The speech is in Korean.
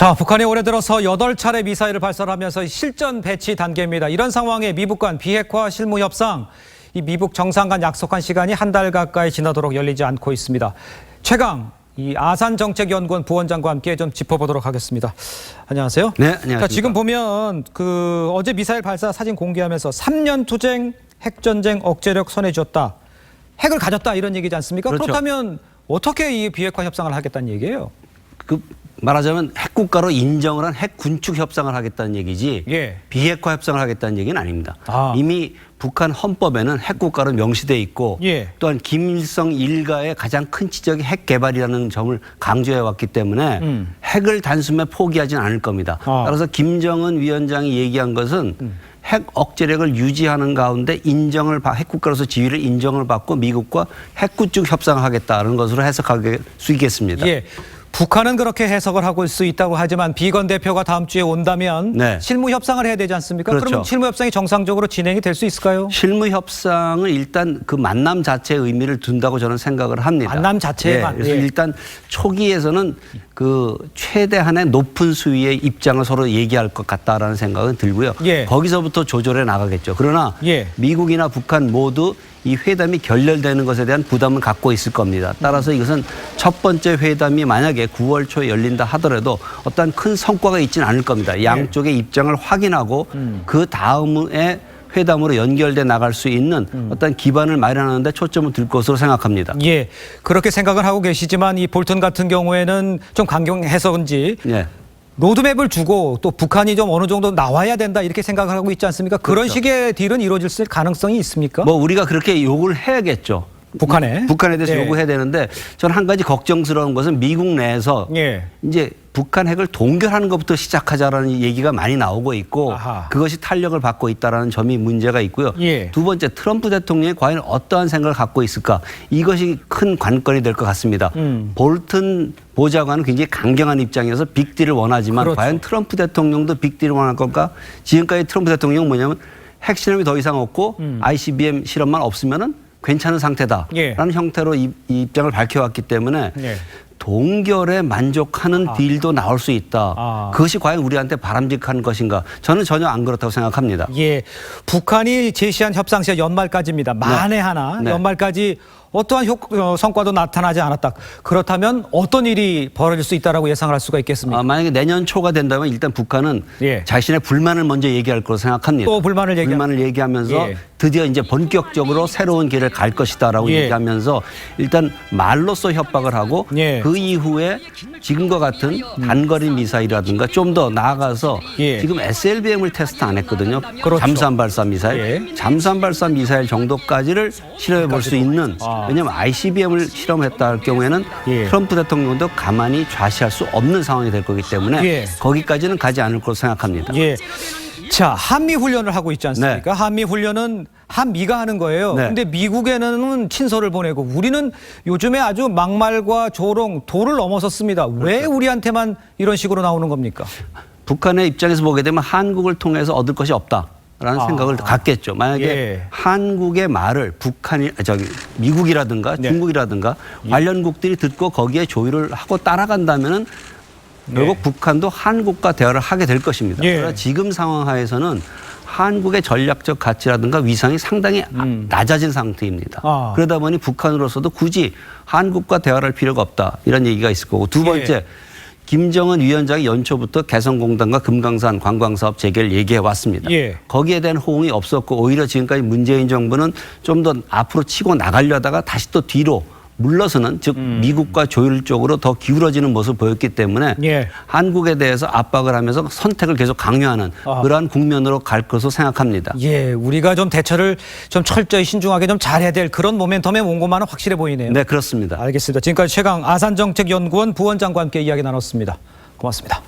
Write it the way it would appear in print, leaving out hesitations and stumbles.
자, 북한이 올해 들어서 8차례 미사일을 발사하면서 실전 배치 단계입니다. 이런 상황에 미북 간 비핵화 실무 협상, 이 미북 정상 간 약속한 시간이 한 달 가까이 지나도록 열리지 않고 있습니다. 최강 이 아산정책연구원 부원장과 함께 좀 짚어보도록 하겠습니다. 안녕하세요. 네, 안녕하십니까. 자, 지금 보면 어제 미사일 발사 사진 공개하면서 3년 투쟁 핵전쟁 억제력 선회주었다. 핵을 가졌다 이런 얘기지 않습니까? 그렇죠. 그렇다면 어떻게 이 비핵화 협상을 하겠다는 얘기예요? 말하자면 핵국가로 인정을 한 핵군축 협상을 하겠다는 얘기지 예. 비핵화 협상을 하겠다는 얘기는 아닙니다. 아. 이미 북한 헌법에는 핵국가로 명시돼 있고 예. 또한 김일성 일가의 가장 큰 지적이 핵 개발이라는 점을 강조해 왔기 때문에 핵을 단숨에 포기하지는 않을 겁니다. 따라서 김정은 위원장이 얘기한 것은 핵 억제력을 유지하는 가운데 핵국가로서 지위를 인정을 받고 미국과 핵군축 협상을 하겠다는 것으로 해석할 수 있겠습니다. 예. 북한은 그렇게 해석을 하고 있을 수 있다고 하지만 비건 대표가 다음 주에 온다면 네. 실무 협상을 해야 되지 않습니까? 그렇죠. 그럼 실무 협상이 정상적으로 진행이 될 수 있을까요? 실무 협상은 일단 그 만남 자체의 의미를 둔다고 저는 생각을 합니다. 만남 자체에만. 예, 그래서 예. 일단 초기에서는 그 최대한의 높은 수위의 입장을 서로 얘기할 것 같다라는 생각은 들고요. 예. 거기서부터 조절해 나가겠죠. 그러나 예. 미국이나 북한 모두 이 회담이 결렬되는 것에 대한 부담을 갖고 있을 겁니다. 따라서 이것은 첫 번째 회담이 만약에 9월 초에 열린다 하더라도 어떤 큰 성과가 있지는 않을 겁니다. 양쪽의 입장을 확인하고 그 다음에 회담으로 연결돼 나갈 수 있는 어떤 기반을 마련하는 데 초점을 둘 것으로 생각합니다. 예. 그렇게 생각을 하고 계시지만 이 볼턴 같은 경우에는 좀 강경해서인지 네. 로드맵을 주고 또 북한이 좀 어느 정도 나와야 된다 이렇게 생각을 하고 있지 않습니까? 그런 그렇죠. 식의 딜은 이루어질 가능성이 있습니까? 뭐 우리가 그렇게 요구를 해야겠죠. 북한에 대해서 예. 요구해야 되는데 저는 한 가지 걱정스러운 것은 미국 내에서 예. 이제 북한 핵을 동결하는 것부터 시작하자라는 얘기가 많이 나오고 있고 아하. 그것이 탄력을 받고 있다는 점이 문제가 있고요. 예. 두 번째 트럼프 대통령이 과연 어떠한 생각을 갖고 있을까 이것이 큰 관건이 될 것 같습니다. 볼튼 보좌관은 굉장히 강경한 입장이어서 빅딜을 원하지만 그렇죠. 과연 트럼프 대통령도 빅딜을 원할 건가? 지금까지 트럼프 대통령은 뭐냐면 핵 실험이 더 이상 없고 ICBM 실험만 없으면은 괜찮은 상태다라는 예. 형태로 이 입장을 밝혀왔기 때문에 예. 동결에 만족하는 딜도 나올 수 있다. 그것이 과연 우리한테 바람직한 것인가? 저는 전혀 안 그렇다고 생각합니다. 예, 북한이 제시한 협상 시간 연말까지입니다. 만에 하나 네. 연말까지 어떠한 성과도 나타나지 않았다. 그렇다면 어떤 일이 벌어질 수 있다라고 예상을 할 수가 있겠습니까? 만약에 내년 초가 된다면 일단 북한은 예. 자신의 불만을 먼저 얘기할 거로 생각합니다. 또 불만을 얘기하면서 예. 드디어 이제 본격적으로 새로운 길을 갈 것이다라고 예. 얘기하면서 일단 말로써 협박을 하고 예. 그 이후에 지금과 같은 단거리 미사일이라든가 좀 더 나아가서 예. 지금 SLBM을 테스트 안 했거든요. 그렇죠. 잠수함 발사 미사일. 예. 잠수함 발사 미사일 정도까지를 실험해 볼 수 있는 왜냐하면 ICBM을 실험했다 할 경우에는 예. 트럼프 대통령도 가만히 좌시할 수 없는 상황이 될 거기 때문에 예. 거기까지는 가지 않을 거로 생각합니다. 예. 자, 한미 훈련을 하고 있지 않습니까? 네. 한미 훈련은 한미가 하는 거예요. 네. 근데 미국에는 친서를 보내고 우리는 요즘에 아주 막말과 조롱, 도를 넘어섰습니다. 왜 그렇죠. 우리한테만 이런 식으로 나오는 겁니까? 북한의 입장에서 보게 되면 한국을 통해서 얻을 것이 없다라는 생각을 갖겠죠. 만약에 예. 한국의 말을 미국이라든가 네. 중국이라든가 관련국들이 듣고 거기에 조율을 하고 따라간다면은 결국 북한도 한국과 대화를 하게 될 것입니다. 예. 그러나 지금 상황 하에서는 한국의 전략적 가치라든가 위상이 상당히 낮아진 상태입니다. 그러다 보니 북한으로서도 굳이 한국과 대화를 할 필요가 없다. 이런 얘기가 있을 거고. 두 번째, 예. 김정은 위원장이 연초부터 개성공단과 금강산 관광사업 재개를 얘기해 왔습니다. 예. 거기에 대한 호응이 없었고 오히려 지금까지 문재인 정부는 좀 더 앞으로 치고 나가려다가 다시 또 뒤로 물러서는 즉 미국과 조율 쪽으로 더 기울어지는 모습을 보였기 때문에 예. 한국에 대해서 압박을 하면서 선택을 계속 강요하는 그러한 국면으로 갈 것으로 생각합니다. 예, 우리가 좀 대처를 좀 철저히 신중하게 좀 잘해야 될 그런 모멘텀에 온 것만은 확실해 보이네요. 네, 그렇습니다. 알겠습니다. 지금까지 최강 아산정책연구원 부원장과 함께 이야기 나눴습니다. 고맙습니다.